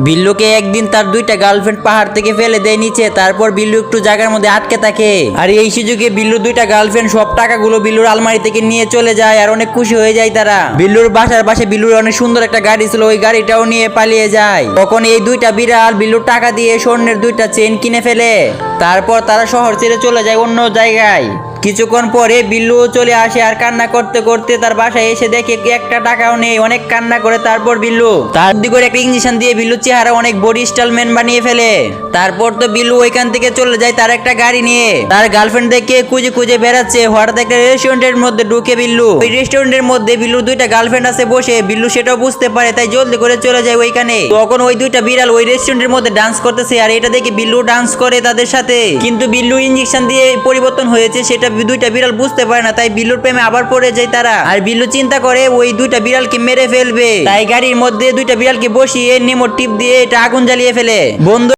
বিল্লুকে একদিন তার দুইটা গার্লফ্রেন্ড পাহাড় থেকে ফেলে দেয় নিচে। তারপর বিল্লু একটু জায়গার মধ্যে আটকে থাকে। আর এই সুযোগে বিল্লুর দুইটা গার্লফ্রেন্ড সব টাকাগুলো বিল্লুর আলমারি থেকে নিয়ে চলে যায় আর অনেক খুশি হয়ে যায় তারা। বিল্লুর বাসার পাশে বিল্লুর অনেক সুন্দর একটা গাড়ি ছিল, ওই গাড়িটাও নিয়ে পালিয়ে যায়। তখন এই দুইটা বিড়াল বিল্লুর টাকা দিয়ে স্বর্ণের দুইটা চেন কিনে ফেলে। তারপর তারা শহর ছেড়ে চলে যায় অন্য জায়গায়। কিছুক্ষণ পরে বিল্লু চলে আসে আর কান্না করতে করতে তার বাসায় এসে দেখে একটা টাকাও নেই, অনেক কান্না করে। তারপর বিল্লু তার দিকে করে একটা ইঞ্জেকশন দিয়ে বিল্লুর চেহারা অনেক বডি স্টাইলম্যান বানিয়ে ফেলে। তারপর তো বিল্লু ওইখান থেকে চলে যায় তার একটা গাড়ি নিয়ে। তার গার্লফ্রেন্ড দেখে খুঁজে খুঁজে বেড়াচ্ছে। হঠাৎ একটা রেস্টুরেন্টের মধ্যে ঢুকে বিল্লু। ওই রেস্টুরেন্টের মধ্যে বিল্লুর দুইটা গার্লফ্রেন্ড আছে বসে। বিল্লু সেটাও বুঝতে পারে, তাই জলদি করে চলে যায় ওইখানে। তখন ওই দুইটা বিড়াল ওই রেস্টুরেন্টের মধ্যে ডান্স করতেছে আর এটা দেখে বিল্লু ডান্স করে তাদের সাথে। কিন্তু বিল্লু ইঞ্জেকশন দিয়ে পরিবর্তন হয়েছে সেটা দুইটা বিড়াল বুঝতে পারে না, তাই বিল্লুর প্রেমে আবার পড়ে যায় তারা। আর বিল্লু চিন্তা করে ওই দুইটা বিড়ালকে মেরে ফেলবে, তাই গাড়ির মধ্যে দুইটা বিড়ালকে বসিয়ে নিমো টিপ দিয়ে এটা আগুন জ্বালিয়ে ফেলে। বন্ধু